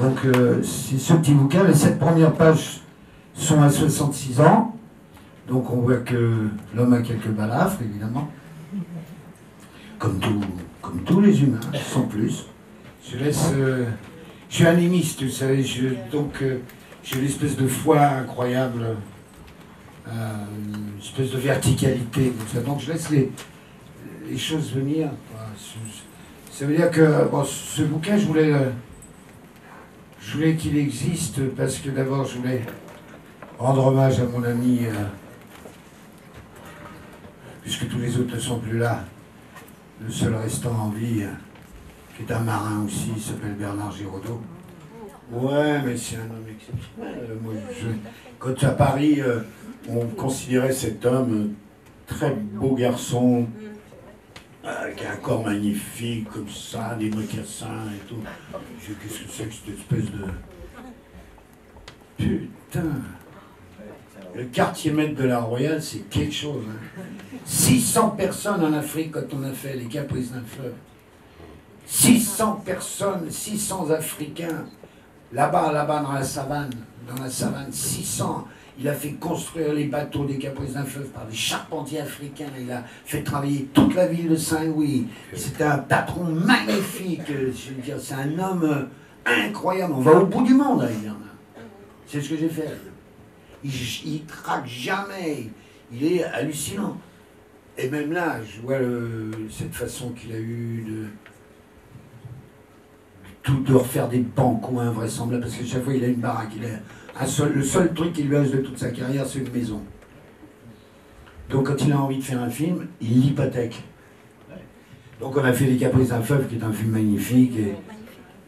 Donc c'est ce petit bouquin, les 7 premières pages sont à 66 ans, donc on voit que l'homme a quelques balafres, évidemment, comme tous les humains, sans plus. Je suis animiste, vous savez, donc j'ai une espèce de foi incroyable, une espèce de verticalité, donc je laisse les choses venir. Ça veut dire que bon, ce bouquin, je voulais qu'il existe parce que d'abord je voulais rendre hommage à mon ami, puisque tous les autres ne sont plus là, le seul restant en vie, qui est un marin aussi, il s'appelle Bernard Giraudot. Ouais, mais c'est un homme exceptionnel. Moi, quand à Paris, on considérait cet homme très beau garçon, qui a un corps magnifique, comme ça, des mocassins et tout. Qu'est-ce que c'est que cette espèce de... Putain. Le quartier maître de la Royale, c'est quelque chose. Hein. 600 personnes en Afrique quand on a fait les Caprices d'un fleuve. 600 personnes, 600 Africains. Là-bas, dans la savane, 600. Il a fait construire les bateaux des Caprices d'un fleuve par des charpentiers africains. Il a fait travailler toute la ville de Saint-Louis. C'était un patron magnifique. Je veux dire, c'est un homme incroyable. On va au bout du monde avec Bernard. C'est ce que j'ai fait. Il craque jamais. Il est hallucinant. Et même là, je vois cette façon qu'il a eue de refaire des bancos invraisemblables. Parce que chaque fois, il a une baraque. Le seul truc qui lui reste de toute sa carrière, c'est une maison. Donc quand il a envie de faire un film, il l'hypothèque. Donc on a fait Les Caprices d'un fleuve, qui est un film magnifique. Et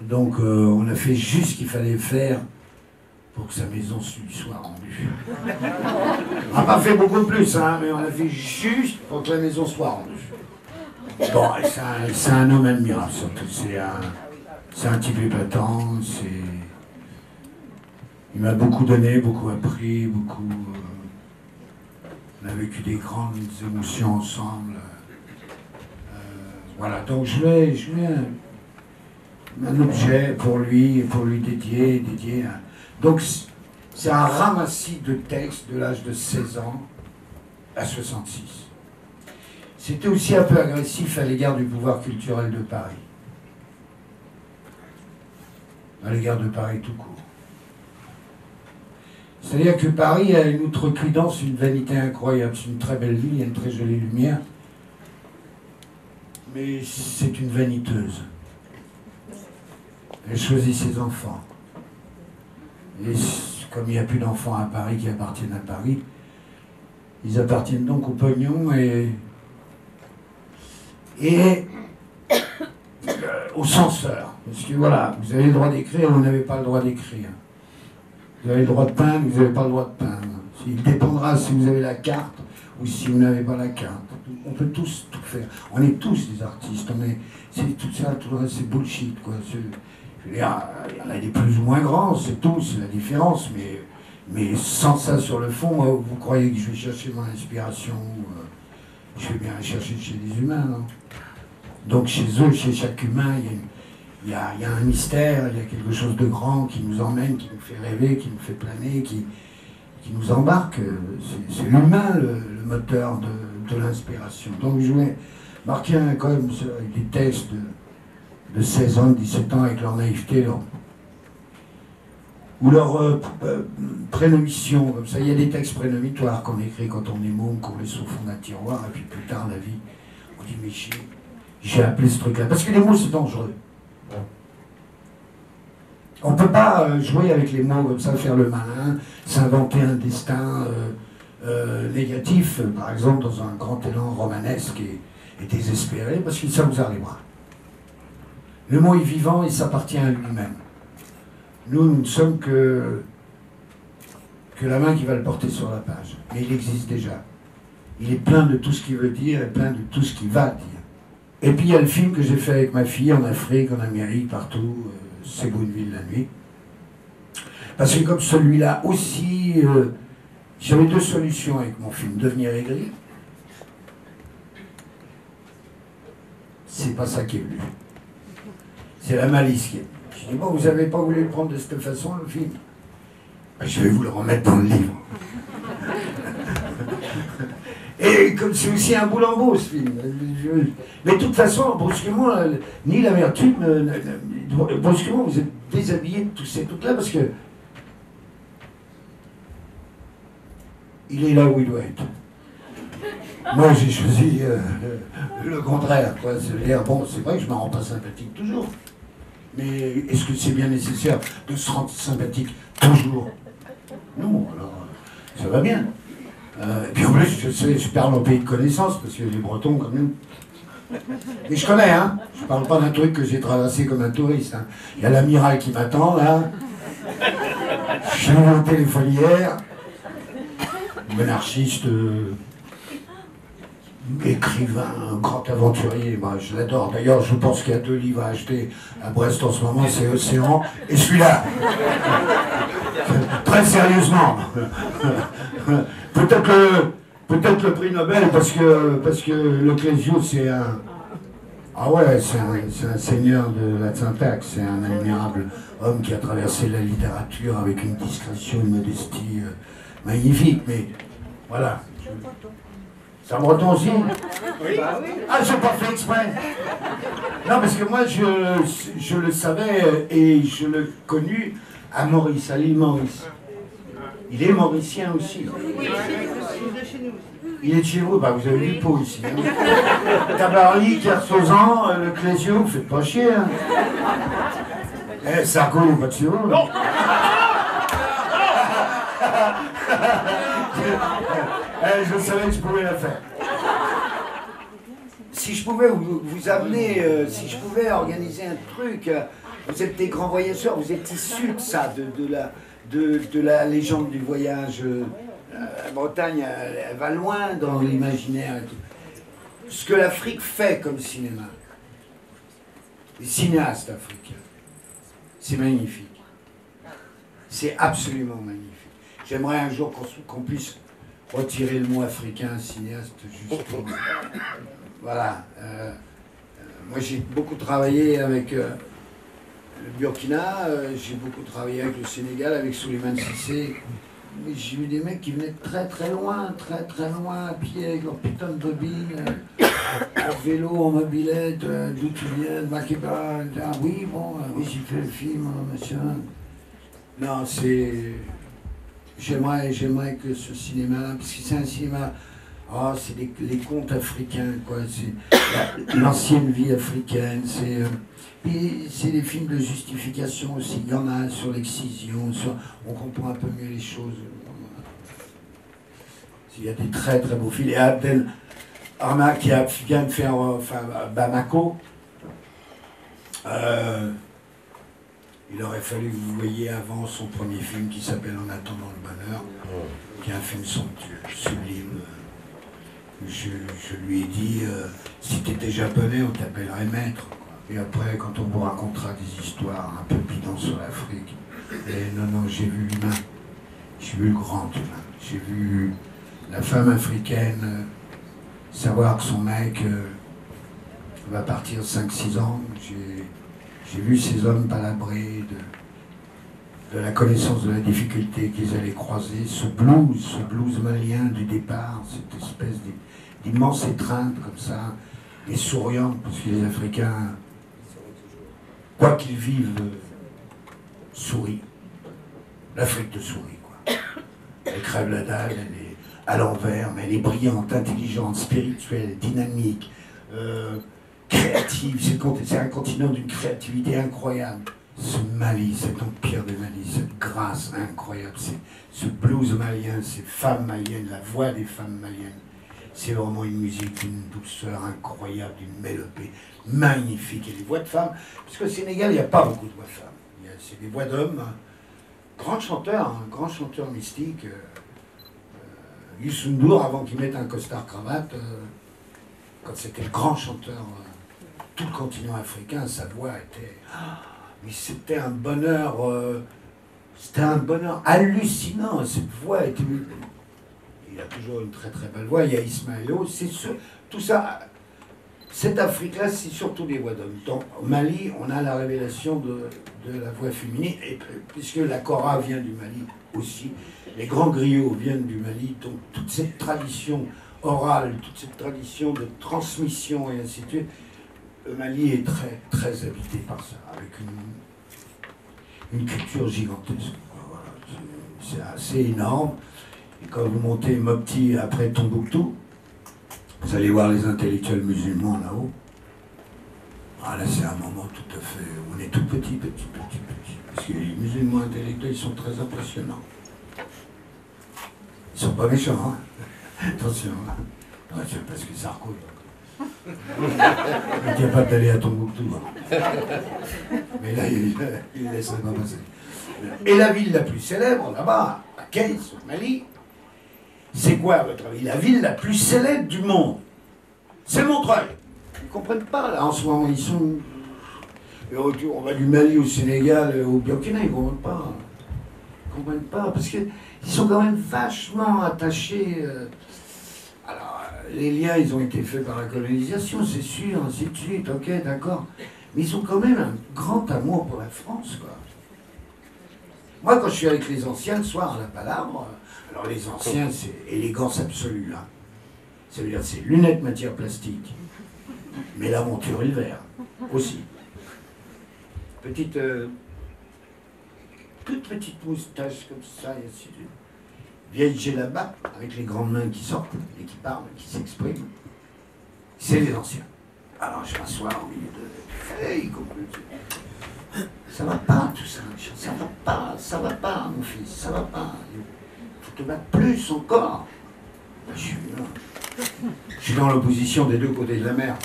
donc on a fait juste ce qu'il fallait faire pour que sa maison lui soit rendue. On n'a pas fait beaucoup plus, hein, mais on a fait juste pour que la maison soit rendue. Bon, c'est un homme admirable, surtout. C'est un type épatant, il m'a beaucoup donné, beaucoup appris, on a vécu des grandes émotions ensemble. Voilà, donc je voulais un objet pour lui dédié à... Donc c'est un ramassis de textes de l'âge de 16 ans à 66. C'était aussi un peu agressif à l'égard du pouvoir culturel de Paris. À l'égard de Paris tout court. C'est-à-dire que Paris a une outrecuidance, une vanité incroyable. C'est une très belle ville, il y a une très jolie lumière. Mais c'est une vaniteuse. Elle choisit ses enfants. Et comme il n'y a plus d'enfants à Paris qui appartiennent à Paris, ils appartiennent donc au pognon et au censeur. Parce que voilà, vous avez le droit d'écrire, vous n'avez pas le droit d'écrire. Vous avez le droit de peindre, vous n'avez pas le droit de peindre. Il dépendra si vous avez la carte ou si vous n'avez pas la carte. On peut tous tout faire. On est tous des artistes. C'est tout ça, tout le reste, c'est bullshit, quoi. Il y en a des plus ou moins grands, c'est tout, c'est la différence. Mais sans ça sur le fond, vous croyez que je vais chercher mon inspiration je vais bien la chercher chez les humains, non? Donc chez eux, chez chaque humain, il y a un mystère, il y a quelque chose de grand qui nous emmène, qui nous fait rêver, qui nous fait planer, qui nous embarque. C'est l'humain le moteur de l'inspiration. Donc je voulais marquer quand même des textes de 16 ans, 17 ans, avec leur naïveté, ou leur prénomission, comme ça. Il y a des textes prénomitoires qu'on écrit quand on est môme, qu'on laisse au fond d'un tiroir, et puis plus tard, la vie, on dit, mais j'ai appelé ce truc-là. Parce que les mots, c'est dangereux. On ne peut pas jouer avec les mots comme ça, faire le malin, s'inventer un destin négatif, par exemple, dans un grand élan romanesque et désespéré, parce que ça vous arrivera. Le mot est vivant et s'appartient à lui-même. Nous ne sommes que la main qui va le porter sur la page. Mais il existe déjà. Il est plein de tout ce qu'il veut dire et plein de tout ce qu'il va dire. Et puis il y a le film que j'ai fait avec ma fille en Afrique, en Amérique, partout. C'est beau une ville la nuit. Parce que comme celui-là aussi, j'avais deux solutions avec mon film. Devenir aigri, c'est pas ça qui est venu. C'est la malice qui est venue. Je dis, bon, vous n'avez pas voulu le prendre de cette façon, le film? Ben, je vais vous le remettre dans le livre. Et comme c'est aussi un boulot ce film. Mais de toute façon, brusquement, ni l'amertume, brusquement, vous êtes déshabillé de tous ces trucs-là parce que il est là où il doit être. Moi, j'ai choisi le contraire. C'est-à-dire, bon, c'est vrai que je ne me rends pas sympathique toujours. Mais est-ce que c'est bien nécessaire de se rendre sympathique toujours? Non, alors, ça va bien. Et puis en plus, je parle en pays de connaissance, parce que les Bretons, quand même. Mais je connais, hein. Je parle pas d'un truc que j'ai traversé comme un touriste. Hein. Il y a l'amiral qui m'attend, là. J'ai inventé les folières. Monarchiste, écrivain, grand aventurier. Bah, je l'adore. D'ailleurs, je pense qu'il y a 2 livres à acheter à Brest en ce moment, c'est Océan et celui-là. Très sérieusement. Peut-être le prix Nobel parce que le Clésio c'est un... Ah ouais, c'est un seigneur de la syntaxe, c'est un admirable homme qui a traversé la littérature avec une discrétion, une modestie magnifique, mais voilà. C'est un breton aussi? Oui. Ah, j'ai pas fait exprès. Non, parce que moi, je le savais et je l'ai connu à Maurice, à l'île Maurice. Il est mauricien aussi. Oui, il est de chez vous, bah, vous avez du pot ici. Hein. Tabarly, Kersozan, le Clésio, vous faites pas chier. Hein. Sarko, il n'est pas de chez vous. Non. Je savais que je pouvais la faire. Si je pouvais vous amener, si je pouvais organiser un truc, vous êtes des grands voyageurs, vous êtes issus de ça, de la légende du voyage. La Bretagne, elle va loin dans l'imaginaire. Ce que l'Afrique fait comme cinéma, les cinéastes africains, c'est magnifique. C'est absolument magnifique. J'aimerais un jour qu'on puisse retirer le mot africain, cinéaste, justement. Voilà. Moi, j'ai beaucoup travaillé avec le Burkina, j'ai beaucoup travaillé avec le Sénégal, avec Souleymane Cissé. Mais j'ai vu des mecs qui venaient de très très loin, à pied, avec leur putain de bobine, en vélo, en mobilette, d'où tu viens, de Makeba. Ah oui, bon, oui, j'ai fait le film, machin. Non, c'est... J'aimerais que ce cinéma-là, parce que c'est un cinéma... Oh, c'est les contes africains, quoi. C'est l'ancienne vie africaine, c'est des films de justification aussi. Il y en a sur l'excision, on comprend un peu mieux les choses. Il y a des très très beaux films. Et Abdel Arma qui vient de faire Bamako, il aurait fallu que vous voyiez avant son premier film qui s'appelle En attendant le bonheur, qui est un film somptueux, sublime. Je lui ai dit, si tu étais japonais, on t'appellerait maître. Quoi. Et après, quand on vous racontera des histoires un peu bidons sur l'Afrique, non, j'ai vu l'humain. J'ai vu le grand humain. J'ai vu la femme africaine savoir que son mec va partir 5-6 ans. J'ai vu ces hommes palabrés de la connaissance de la difficulté qu'ils allaient croiser, ce blues malien du départ, cette espèce d'immense étreinte comme ça, et souriante, parce que les Africains, quoi qu'ils vivent, sourient. L'Afrique de sourit, quoi. Elle crève la dalle, elle est à l'envers, mais elle est brillante, intelligente, spirituelle, dynamique, créative. C'est un continent d'une créativité incroyable. Ce Mali, cet empire de Mali, cette grâce incroyable, ce blues malien, ces femmes maliennes, la voix des femmes maliennes, c'est vraiment une musique d'une douceur incroyable, d'une mélopée magnifique. Et les voix de femmes, parce qu'au Sénégal, il n'y a pas beaucoup de voix de femmes. C'est des voix d'hommes. Grand chanteur, un grand chanteur mystique. Youssou N'Dour, avant qu'il mette un costard-cravate, quand c'était le grand chanteur, tout le continent africain, sa voix était... mais c'était un bonheur C'était un bonheur hallucinant. Cette voix était... Il a toujours une très très belle voix. Il y a Ismaëlo. C'est tout ça. Cette Afrique-là, c'est surtout des voix d'hommes. Donc, au Mali, on a la révélation de la voix féminine, et puisque la kora vient du Mali aussi, les grands griots viennent du Mali, donc toute cette tradition orale, toute cette tradition de transmission et ainsi de suite, le Mali est très, très habité par ça, avec une culture gigantesque. Voilà, c'est assez énorme. Et quand vous montez Mopti après Tombouctou, vous allez voir les intellectuels musulmans là-haut. Ah là, c'est un moment tout à fait... On est tout petit. Parce que les musulmans intellectuels, ils sont très impressionnants. Ils sont pas méchants, hein. Attention. Ouais, c'est parce que ça recoule. Il n'est pas d'aller à Tombouctou. Hein. Mais là, il ne laisserait pas passer. Et la ville la plus célèbre, là-bas, à Kayes, au Mali, c'est quoi, à votre avis, la ville la plus célèbre du monde? C'est Montreuil. Ils ne comprennent pas, là, en ce moment. Ils sont... On va du Mali au Sénégal, au Burkina, ils ne comprennent pas. Ils ne comprennent pas, parce qu'ils sont quand même vachement attachés... Alors, les liens, ils ont été faits par la colonisation, c'est sûr, ainsi de suite, ok, d'accord. Mais ils ont quand même un grand amour pour la France, quoi. Moi, quand je suis avec les anciens, le soir, à la Palabre, alors les anciens, c'est élégance absolue, hein. Ça veut dire c'est lunettes matière plastique, mais la monture hiver aussi. Petite, toute petite moustache comme ça, et ainsi de suite. Vieille djellaba, avec les grandes mains qui sortent et qui parlent, qui s'expriment. C'est les anciens. Alors je m'assois au milieu de... Hey, ça va pas tout ça, ça va pas mon fils, ça va pas. Faut te battre plus encore. Je suis dans l'opposition des deux côtés de la mer.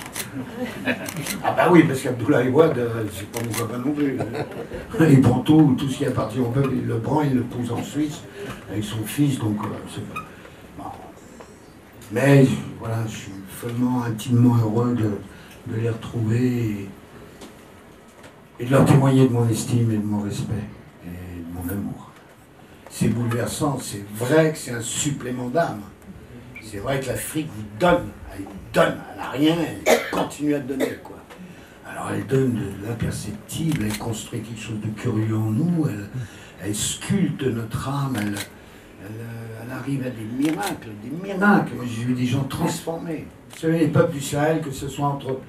Ah bah oui, parce qu'Abdoulaye Wade, c'est pas mon copain non plus. Il prend tout ce qui appartient au peuple, il le prend, il le pousse en Suisse avec son fils, donc c'est bon. Mais voilà, je suis follement, intimement heureux de les retrouver et de leur témoigner de mon estime et de mon respect et de mon amour. C'est bouleversant, c'est vrai que c'est un supplément d'âme. C'est vrai que l'Afrique vous donne, elle n'a rien, elle continue à donner, quoi. Alors elle donne de l'imperceptible, elle construit quelque chose de curieux en nous, elle sculpte notre âme, elle arrive à des miracles. Moi j'ai vu des gens transformés. Vous savez, les peuples du Sahel, que ce soit entre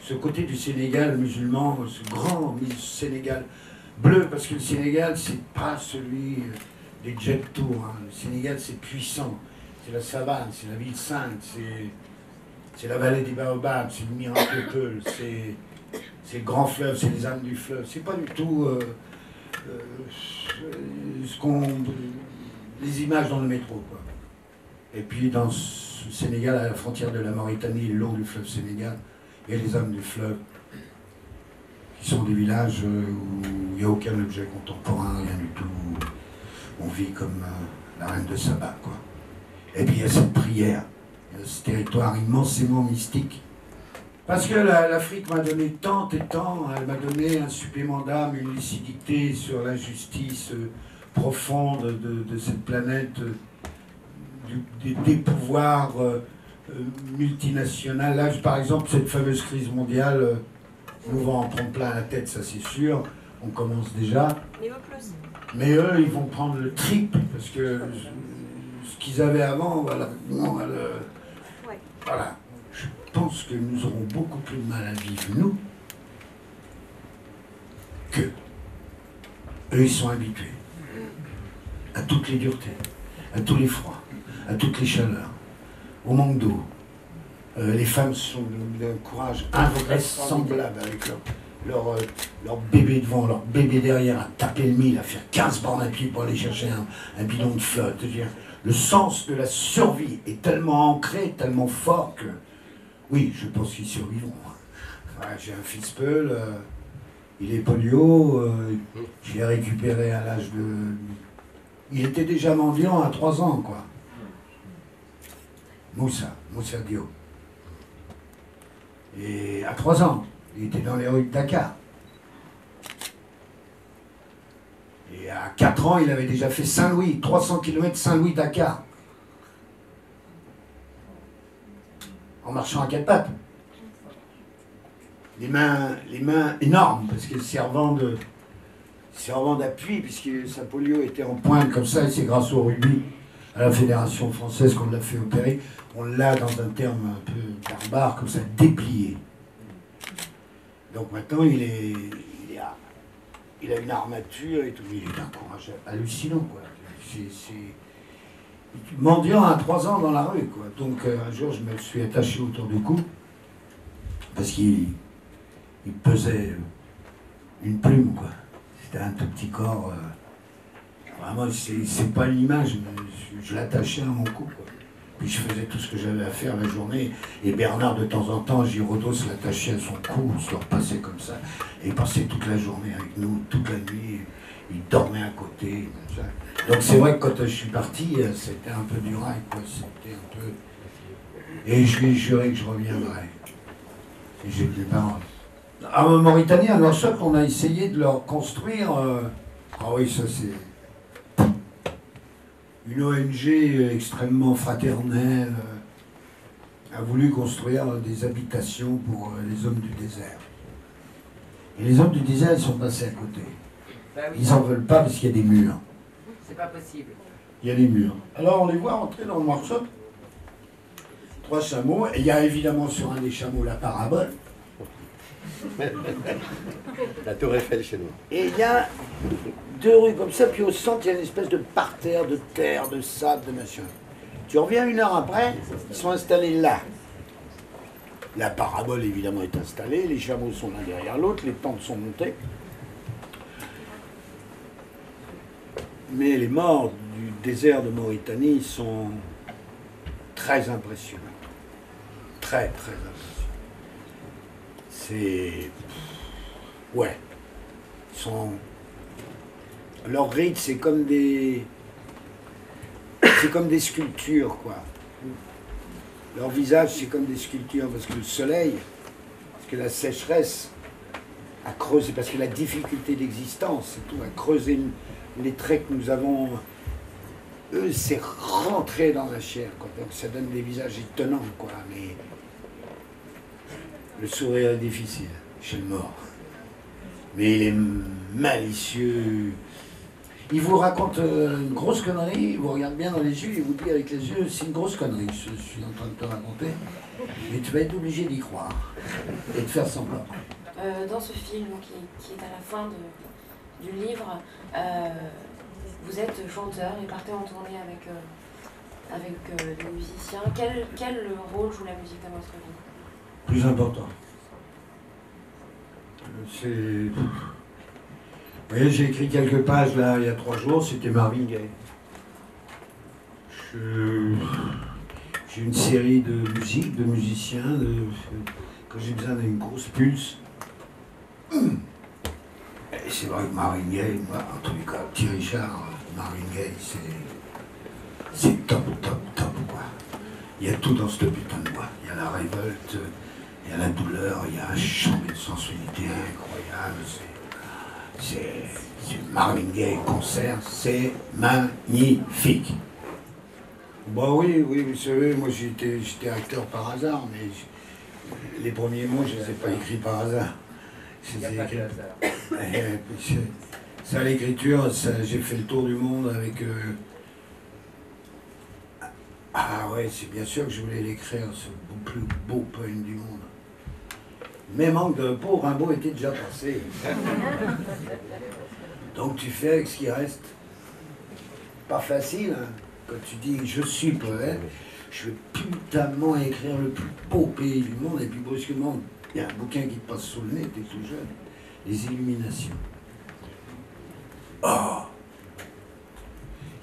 ce côté du Sénégal musulman, ce grand Sénégal bleu, parce que le Sénégal, c'est pas celui des jet tours, hein. Le Sénégal, c'est puissant. C'est la savane, c'est la ville sainte, c'est la vallée des baobabs, c'est le miracle Peul, c'est le grand fleuve, c'est les âmes du fleuve. C'est pas du tout les images dans le métro, quoi. Et puis dans ce Sénégal, à la frontière de la Mauritanie, le long du fleuve Sénégal, il y a les âmes du fleuve, qui sont des villages où il n'y a aucun objet contemporain, rien du tout. On vit comme la reine de Saba, quoi. Et puis il y a cette prière, il y a ce territoire immensément mystique. Parce que l'Afrique m'a donné tant et tant, elle m'a donné un supplément d'âme, une lucidité sur l'injustice profonde de cette planète, des pouvoirs multinationaux. Là, par exemple, cette fameuse crise mondiale, nous va en prendre plein la tête, ça c'est sûr, on commence déjà. Mais eux, ils vont prendre le triple, parce que ce qu'ils avaient avant, voilà. Voilà. Je pense que nous aurons beaucoup plus de mal à vivre, nous, qu'eux. Eux, ils sont habitués à toutes les duretés, à tous les froids, à toutes les chaleurs, au manque d'eau. Les femmes sont d'un courage invraisemblable avec leur bébé devant, leur bébé derrière, à taper le mille, à faire 15 bornes à pied pour aller chercher un bidon de flotte. Le sens de la survie est tellement ancré, tellement fort que, oui, je pense qu'ils survivront. Ouais, j'ai un fils Peul, il est polio, je l'ai récupéré à l'âge de... Il était déjà mendiant à 3 ans, quoi. Moussa Dio. Et à 3 ans, il était dans les rues de Dakar. Et à 4 ans, il avait déjà fait Saint-Louis, 300 km Saint-Louis-Dakar. En marchant à 4 pattes. Les mains énormes, parce que servant d'appui, puisque sa polio était en pointe comme ça, et c'est grâce au rugby, à la Fédération française qu'on l'a fait opérer. On l'a, dans un terme un peu barbare, comme ça, déplié. Donc maintenant, il a une armature et tout. Il est d'un courage hallucinant, quoi. C'est mendiant à 3 ans dans la rue, quoi. Donc un jour, je me suis attaché autour du cou, parce qu'il pesait une plume, quoi. C'était un tout petit corps. Vraiment, c'est pas une image, mais je l'attachais à mon cou, quoi. Puis je faisais tout ce que j'avais à faire la journée. Et Bernard, de temps en temps, Giraudot se l'attachait à son cou, on se le repassait comme ça. Et il passait toute la journée avec nous, toute la nuit. Il dormait à côté. Donc c'est vrai que quand je suis parti, c'était un peu du rail, quoi. C'était un peu... Et je lui ai juré que je reviendrais. Et j'ai des paroles. À Mauritanie, à Nouakchott, on a essayé de leur construire... Ah oui, ça c'est... Une ONG extrêmement fraternelle a voulu construire des habitations pour les hommes du désert. Et les hommes du désert, ils sont passés à côté. Bah oui. Ils n'en veulent pas parce qu'il y a des murs. C'est pas possible. Il y a des murs. Alors on les voit entrer dans le Nouakchott. 3 chameaux. Et il y a évidemment sur un des chameaux la parabole. La tour Eiffel chez nous. Et il y a 2 rues comme ça, puis au centre, il y a une espèce de parterre, de terre, de sable, de machin. Tu reviens 1 heure après, ils sont installés là. La parabole, évidemment, est installée, les chameaux sont l'un derrière l'autre, les tentes sont montées. Mais les morts du désert de Mauritanie sont très impressionnants. Très, très impressionnants. C'est... Ouais. Ils sont... Leurs rites, c'est comme des sculptures, quoi. Leur visage, c'est comme des sculptures, parce que le soleil, parce que la sécheresse a creusé, parce que la difficulté d'existence, c'est tout, a creusé les traits que nous avons. Eux, c'est rentré dans la chair, quoi. Donc ça donne des visages étonnants, quoi. Mais le sourire est difficile chez le mort. Mais il est malicieux. Il vous raconte une grosse connerie, il vous regarde bien dans les yeux, il vous dit avec les yeux, c'est une grosse connerie que je suis en train de te raconter, mais tu vas être obligé d'y croire et de faire semblant. Dans ce film qui est à la fin du livre, vous êtes chanteur et partez en tournée avec des musiciens. Quel rôle joue la musique dans votre vie? Plus important. C'est... Vous voyez, j'ai écrit quelques pages là il y a 3 jours, c'était Marvin Gaye. J'ai une série de musique, de musiciens, quand j'ai besoin d'une grosse pulse. Et c'est vrai que Marvin Gaye, moi, en tous les cas, Petit Richard, Marvin Gaye, c'est top, top, top, quoi. Il y a tout dans cette putain de voix. Il y a la révolte, il y a la douleur, il y a un chant, une sensualité incroyable. C'est Marvin Gaye concert, c'est magnifique. Bah oui, vous savez, moi j'étais acteur par hasard, mais les premiers mots, je ne les ai pas écrits par hasard. Il n'y a pas de hasard. Ça, l'écriture, j'ai fait le tour du monde avec... Ah ouais, c'est bien sûr que je voulais l'écrire, ce plus beau poème du monde. Mais manque de peau, Rimbaud était déjà passé. Donc tu fais avec ce qui reste. Pas facile, hein. Quand tu dis je suis poète, je vais putamment écrire le plus beau pays du monde, et puis brusquement, il y a un bouquin qui te passe sous le nez, t'es tout jeune. Les Illuminations. Oh!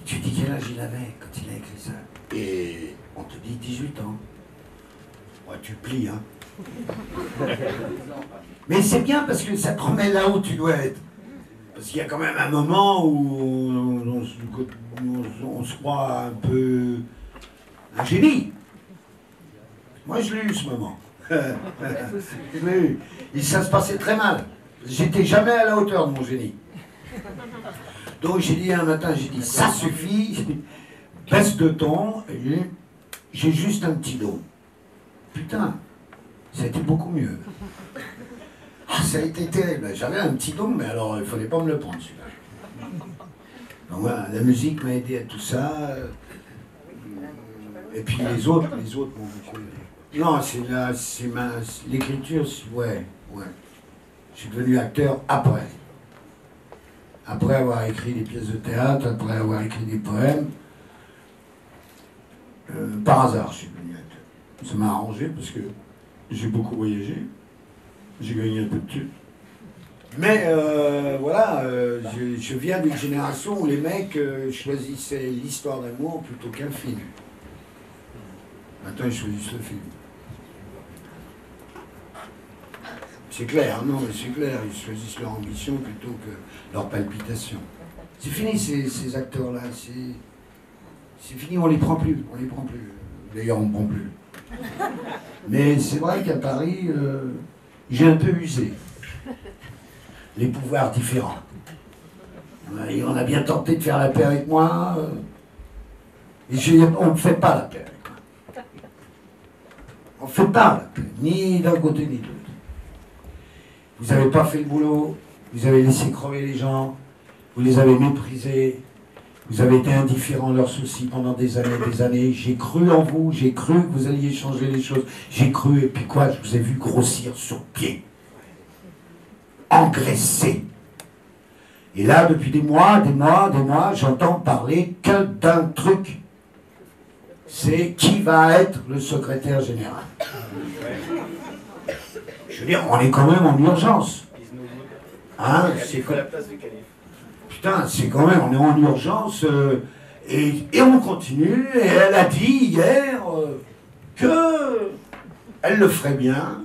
Tu dis quel âge il avait quand il a écrit ça? Et on te dit 18 ans. Ouais, tu plies, hein. Mais c'est bien parce que ça te remet là où tu dois être. Parce qu'il y a quand même un moment où on se croit un peu un génie. Moi je l'ai eu ce moment. Je l'ai eu. Et ça se passait très mal. J'étais jamais à la hauteur de mon génie. Donc j'ai dit un matin, j'ai dit, ça suffit, baisse de ton, et j'ai juste un petit don. Putain, ça a été beaucoup mieux. Ah, ça a été terrible. J'avais un petit don, mais alors il ne fallait pas me le prendre celui-là. Donc voilà, la musique m'a aidé à tout ça. Et puis les autres bon, non, c'est l'écriture, ouais. Je suis devenu acteur après. Après avoir écrit des pièces de théâtre, après avoir écrit des poèmes. Par hasard, je suis devenu acteur. Ça m'a arrangé parce que j'ai beaucoup voyagé. J'ai gagné un peu de thunes. Mais voilà, je viens d'une génération où les mecs choisissaient l'histoire d'amour plutôt qu'un film. Maintenant, ils choisissent le film. C'est clair, non, mais c'est clair, ils choisissent leur ambition plutôt que leur palpitation. C'est fini ces acteurs-là, c'est fini, on les prend plus. D'ailleurs, on ne prend plus. Mais c'est vrai qu'à Paris, j'ai un peu usé les pouvoirs différents. On a bien tenté de faire la paix avec moi, et on ne fait pas la paix avec moi. On ne fait pas la paix, ni d'un côté ni de l'autre. Vous n'avez pas fait le boulot, vous avez laissé crever les gens, vous les avez méprisés, vous avez été indifférents à leurs soucis pendant des années. J'ai cru en vous, j'ai cru que vous alliez changer les choses. J'ai cru, et puis quoi, je vous ai vu grossir sur pied. Engraissé. Et là, depuis des mois, j'entends parler que d'un truc. C'est qui va être le secrétaire général. Je veux dire, on est quand même en urgence. Hein, c'est quoi la place du calife? Putain, c'est quand même, on est en urgence, et on continue, et elle a dit hier que elle le ferait bien.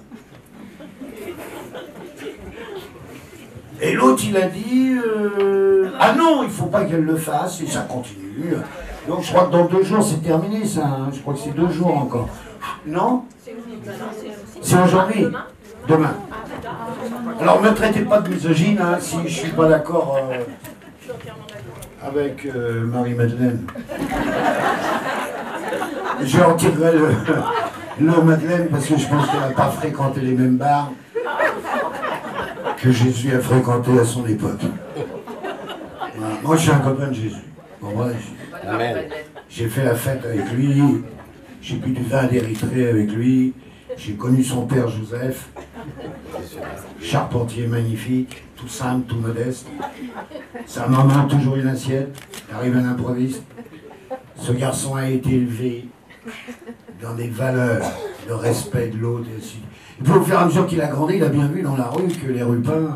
Et l'autre, il a dit, ah non, il ne faut pas qu'elle le fasse, et ça continue. Donc je crois que dans 2 jours, c'est terminé ça, hein. Je crois que c'est 2 jours encore. Non? C'est aujourd'hui? Demain. Alors ne me traitez pas de misogyne, hein, si je ne suis pas d'accord avec Marie-Madeleine. Je en tirerai le Madeleine parce que je pense qu'elle n'a pas fréquenté les mêmes bars que Jésus a fréquenté à son époque. Voilà. Moi je suis un copain de Jésus. Bon, ouais, j'ai fait la fête avec lui, j'ai bu du vin d'Érythrée avec lui, j'ai connu son père Joseph, charpentier magnifique, tout simple, tout modeste. Sa maman, toujours une assiette, arrive à l'improviste. Ce garçon a été élevé dans des valeurs de respect de l'autre. Et puis au fur et à mesure qu'il a grandi, il a bien vu dans la rue que les rupins,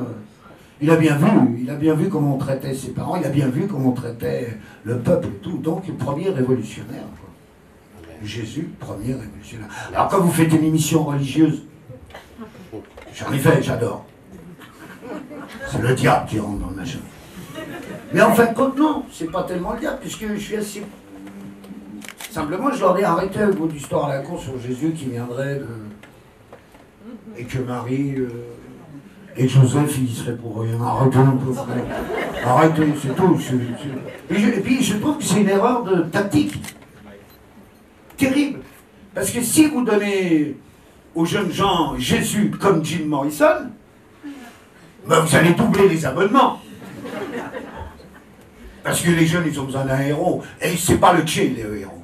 il a bien vu comment on traitait ses parents, il a bien vu comment on traitait le peuple et tout. Donc, premier révolutionnaire, quoi. Jésus, premier révolutionnaire. Alors quand vous faites une émission religieuse, j'en ai fait, j'adore. C'est le diable qui rentre dans le machin. Mais en fin de compte, non, c'est pas tellement le diable, puisque je suis assez... Simplement, je leur ai arrêté avec votre histoire à la con sur Jésus qui viendrait de... Et que Marie... Et Joseph, il serait pour rien. Arrêtez un peu, frère. Arrêtez, c'est tout. Et puis, je trouve que c'est une erreur de tactique. Terrible. Parce que si vous donnez aux jeunes gens Jésus comme Jim Morrison, ben vous allez doubler les abonnements. Parce que les jeunes, ils ont besoin d'un héros. Et c'est pas le Tché, les héros.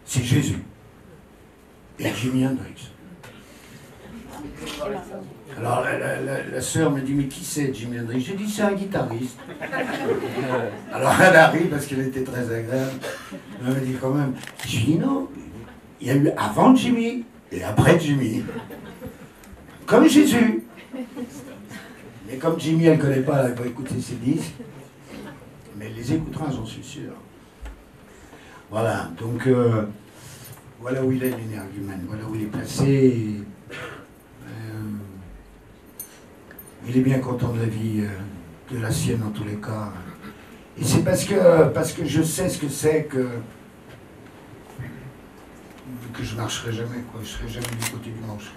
C'est Jésus. Et Jimi Hendrix. Alors la sœur me dit, mais qui c'est Jimi Hendrix? J'ai dit, c'est un guitariste. Alors elle arrive parce qu'elle était très agréable. Elle me dit quand même, j'ai dit non, il y a eu avant Jimmy et après Jimmy. Comme Jésus. Mais comme Jimmy, elle ne connaît pas, elle n'a pas écouté ses disques. Mais elle les écoutera, j'en suis sûr. Voilà, donc voilà où il est l'énergumène, voilà où il est placé. Il est bien content de la vie, de la sienne en tous les cas. Et c'est parce que je sais ce que c'est que je ne marcherai jamais, quoi. Je ne serai jamais du côté du manche.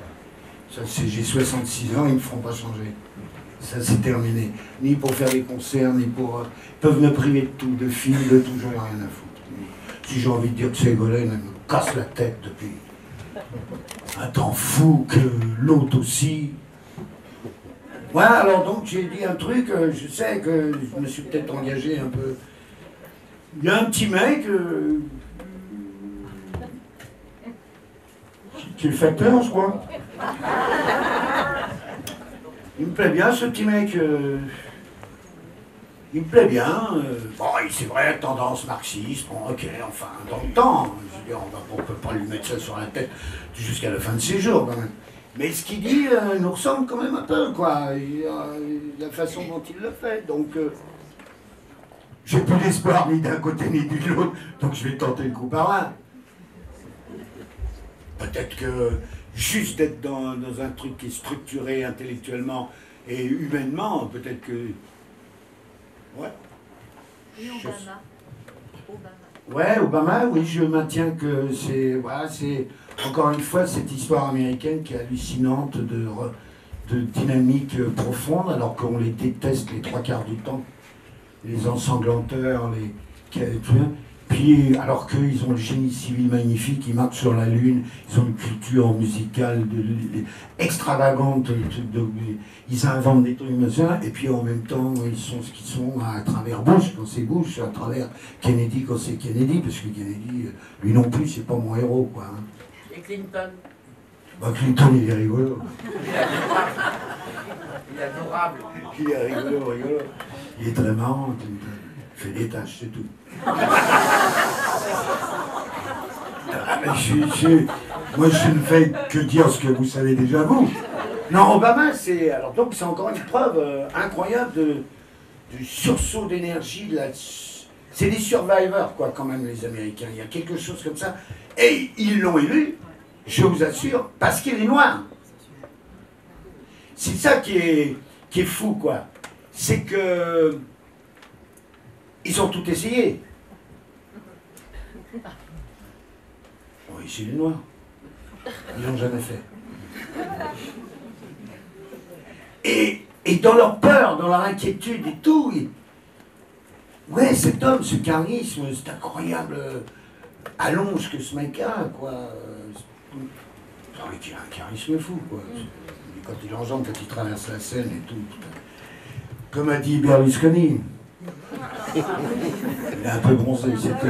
J'ai 66 ans, ils ne me feront pas changer. Ça c'est terminé. Ni pour faire des concerts, ni pour... ils peuvent me priver de tout, de films, de tout, j'en ai rien à foutre. Si j'ai envie de dire que ces gars-là, ils me cassent la tête depuis un temps fou, que l'autre aussi. Ouais, alors donc j'ai dit un truc, je sais que je me suis peut-être engagé un peu. Il y a un petit mec qui le fait peur, je crois. Il me plaît bien, ce petit mec. Il me plaît bien. Bon, c'est vrai, tendance marxiste, bon, ok, enfin, dans le temps. Je veux dire, on ne peut pas lui mettre ça sur la tête jusqu'à la fin de ses jours, quand même. Mais ce qu'il dit nous ressemble quand même un peu, quoi. La façon dont il le fait. Donc, j'ai plus d'espoir ni d'un côté ni de l'autre, donc je vais tenter le coup par là. Peut-être que juste d'être dans un truc qui est structuré intellectuellement et humainement, peut-être que... Ouais. Et Obama. Ouais, Obama, oui, je maintiens que c'est... Voilà, c'est encore une fois cette histoire américaine qui est hallucinante de dynamique profonde, alors qu'on les déteste les trois quarts du temps. Les ensanglanteurs, puis alors qu'ils ont le génie civil magnifique, ils marchent sur la Lune, ils ont une culture musicale extravagante, ils inventent des trucs, et puis en même temps, ils sont ce qu'ils sont à travers Bush, quand c'est Bush, à travers Kennedy, quand c'est Kennedy, parce que Kennedy, lui non plus, c'est pas mon héros, quoi. Hein. Et Clinton? Bah, Clinton, il est rigolo. Il est adorable. Il est rigolo. Il est très marrant, Clinton. Il fait des tâches, c'est tout. Moi, je ne fais que dire ce que vous savez déjà, vous. Non, Obama, c'est... Alors, donc, c'est encore une preuve incroyable du sursaut d'énergie. C'est des survivors, quoi, quand même, les Américains. Il y a quelque chose comme ça. Et ils l'ont élu, je vous assure, parce qu'il est noir. C'est ça qui est fou, quoi. C'est que... Ils ont tout essayé. Oui, c'est les Noirs. Ils l'ont jamais fait. Et dans leur peur, dans leur inquiétude et tout, ouais, cet homme, ce charisme, cet incroyable allonge que ce mec a, quoi. Il a un charisme fou, quoi. Quand il enjambe, quand il traverse la scène et tout. Comme a dit Berlusconi. Il est un peu bronzé, c'est tout.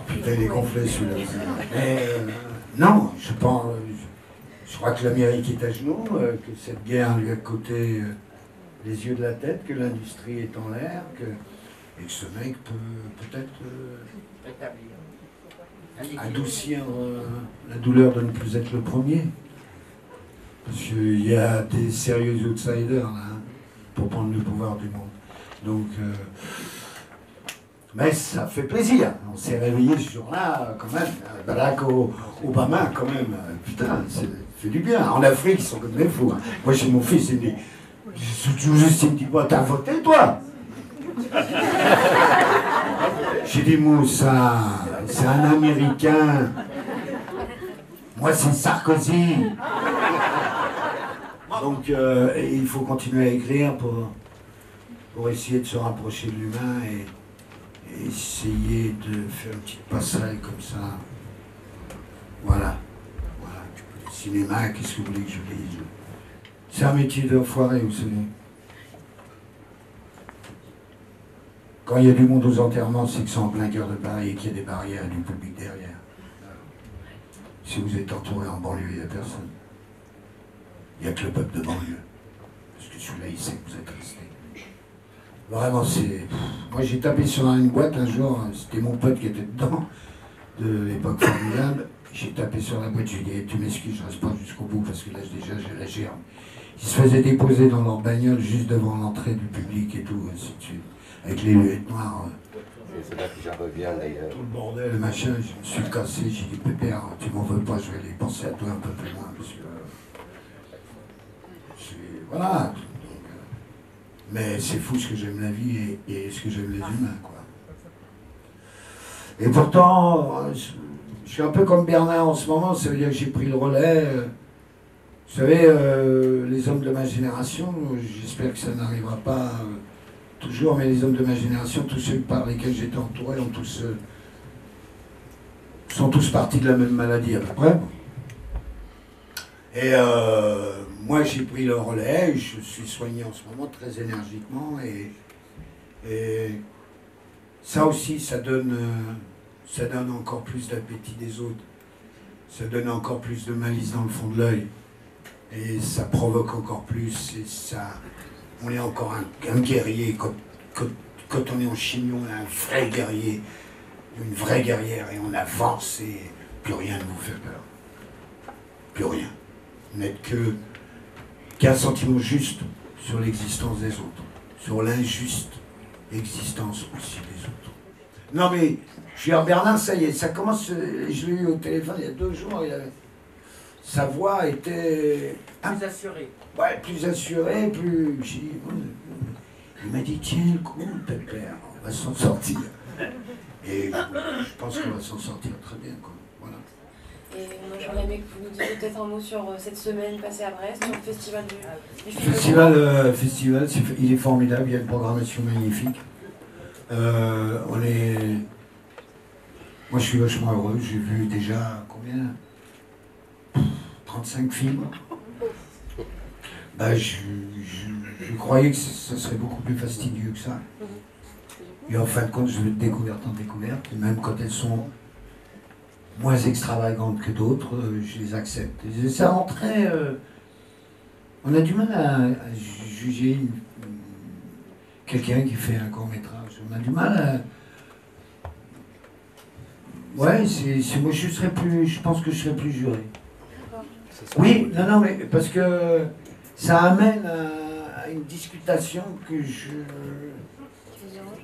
Putain, il est gonflé celui-là. Mais non, je crois que l'Amérique est à genoux, que cette guerre lui a coûté les yeux de la tête, que l'industrie est en l'air, et que ce mec peut peut-être adoucir la douleur de ne plus être le premier. Parce qu'il y a des sérieux outsiders là, hein, pour prendre le pouvoir du monde. Donc, mais ça fait plaisir. On s'est réveillé ce jour-là, quand même. Barack Obama, quand même. Putain, ça fait du bien. En Afrique, ils sont comme des fous. Hein. Moi, chez mon fils, il me dit, juste, il me dit, t'as voté, toi? J'ai dit, Moussa, c'est un Américain. Moi, c'est Sarkozy. Donc, il faut continuer à écrire pour essayer de se rapprocher de l'humain et essayer de faire une petite passerelle comme ça. Voilà. Le cinéma, qu'est-ce que vous voulez que je vous dise? C'est un métier d'enfoiré, vous savez. Quand il y a du monde aux enterrements, c'est que c'est en plein cœur de Paris et qu'il y a des barrières et du public derrière. Si vous êtes entouré en banlieue, il n'y a personne. Il n'y a que le peuple de banlieue. Parce que celui-là, il sait que vous êtes resté. Vraiment, c'est... Moi, j'ai tapé sur une boîte un jour, c'était mon pote qui était dedans, de l'époque formidable. J'ai tapé sur la boîte, j'ai dit, tu m'excuses, je reste pas jusqu'au bout, parce que là, déjà, j'ai la germe. Ils se faisaient déposer dans leur bagnole juste devant l'entrée du public et tout, ainsi de suite. Avec les lunettes noires. C'est là que j'en reviens, d'ailleurs. Tout le bordel, le machin, je me suis cassé, j'ai dit, Pépère, tu m'en veux pas, je vais aller penser à toi un peu plus loin, parce que... Voilà. Mais c'est fou ce que j'aime la vie et ce que j'aime les humains, quoi. Et pourtant, je suis un peu comme Bernard en ce moment, ça veut dire que j'ai pris le relais. Vous savez, les hommes de ma génération, j'espère que ça n'arrivera pas toujours, mais les hommes de ma génération, tous ceux par lesquels j'étais entouré, sont tous partis de la même maladie à peu près. Et moi, j'ai pris le relais, je suis soigné en ce moment très énergiquement, et ça aussi, ça donne encore plus d'appétit des autres, ça donne encore plus de malice dans le fond de l'œil, et ça provoque encore plus, et ça, on est encore un guerrier, quand on est en chimie, on est un vrai guerrier, une vraie guerrière, et on avance, et plus rien ne vous fait peur, plus rien. Vous n'êtes qu'un sentiment juste sur l'existence des autres, sur l'injuste existence aussi des autres. Non mais, cher Bernard, ça y est, ça commence, je l'ai eu au téléphone il y a 2 jours, sa voix était... Plus assuré. Ouais, plus assurée, plus... Il m'a dit, tiens le coup, pépère, on va s'en sortir. Et je pense qu'on va s'en sortir très bien, quoi. Voilà. Et moi j'aurais aimé que vous nous disiez peut-être un mot sur cette semaine passée à Brest, sur le festival du film. Festival, il est formidable, il y a une programmation magnifique. Moi je suis vachement heureux, j'ai vu déjà combien 35 films. Bah, je croyais que ça serait beaucoup plus fastidieux que ça. Et en fin de compte, je vais de découverte en découverte, et même quand elles sont moins extravagantes que d'autres, je les accepte. Et ça rentrait... on a du mal à juger quelqu'un qui fait un court-métrage. On a du mal à... Ouais, moi je pense que je serais plus juré. Oui, non, mais parce que ça amène à une discutation que je...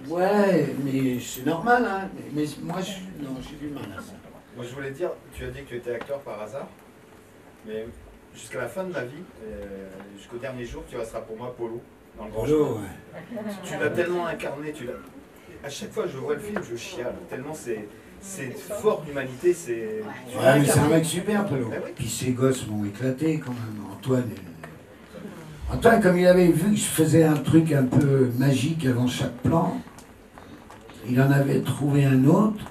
Ouais, mais c'est normal, hein. Mais moi, non, j'ai du mal à ça. Moi, je voulais dire, tu as dit que tu étais acteur par hasard, mais jusqu'à la fin de ma vie, jusqu'au dernier jour, tu resteras pour moi Polo, dans le grand chemin. Ouais. Tu l'as tellement incarné, à chaque fois que je vois le film, je chiale, tellement c'est fort d'humanité, c'est... Ouais, mais c'est un mec super, Polo. Ben oui. Puis ses gosses m'ont éclaté, quand même. Antoine, comme il avait vu que je faisais un truc un peu magique avant chaque plan, il en avait trouvé un autre.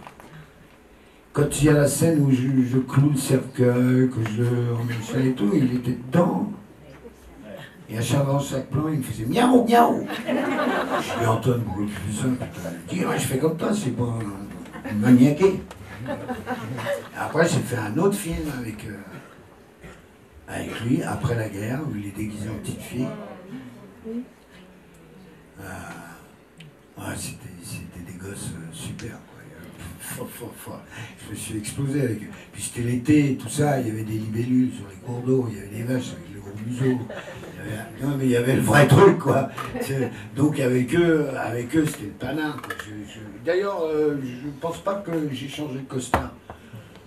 Quand il y a la scène où je cloue le cercueil, que je remets ça et tout, il était dedans. Et à chaque plan, il me faisait miaou, miaou. Je dis, Antoine, pourquoi tu fais ça? Il dit, ouais, je fais comme toi, c'est pas maniaqué. Après, j'ai fait un autre film avec lui, après la guerre, où il est déguisé en petite fille. Ouais, c'était des gosses super, quoi. Fort. Je me suis explosé avec eux. Puis c'était l'été, tout ça, il y avait des libellules sur les cours d'eau, il y avait des vaches avec le gros museau. Non, mais il y avait le vrai truc, quoi. Donc avec eux c'était le panard. D'ailleurs, je ne pense pas que j'ai changé de costard.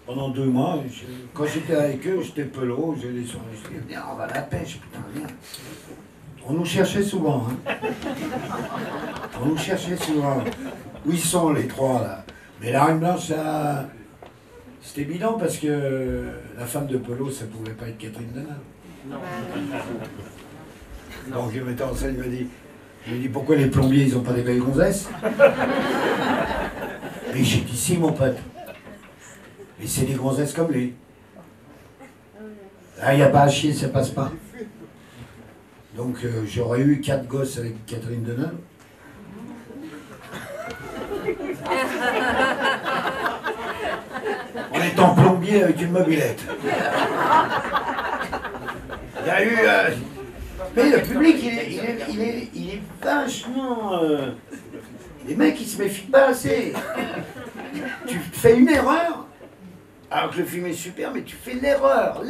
Pendant 2 mois, quand j'étais avec eux, j'étais Pelot, j'allais sur les streets, viens, on va à la pêche, putain, viens. On nous cherchait souvent, hein. On nous cherchait souvent. Où ils sont, les 3, là? Mais la Reine Blanche, ça... C'était bidon parce que la femme de Pelot, ça pouvait pas être Catherine Deneuve. Non. Donc le metteur en scène me dit pourquoi les plombiers, ils ont pas des belles gonzesses? Mais j'ai dit si, mon pote. Et c'est des gonzesses comme lui. Là, il n'y a pas à chier, ça passe pas. Donc j'aurais eu 4 gosses avec Catherine Deneuve. En étant plombier avec une mobilette. Il y a eu... Mais le public, il est vachement... Les mecs, ils se méfient pas assez. Tu fais une erreur, alors que le film est super, mais tu fais l'erreur.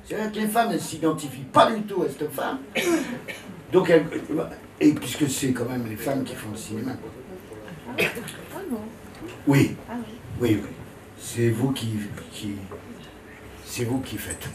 C'est-à-dire que les femmes ne s'identifient pas du tout à cette femme. Donc, et puisque c'est quand même les femmes qui font le cinéma. Ah non. Oui. Ah oui. Oui. C'est vous qui faites.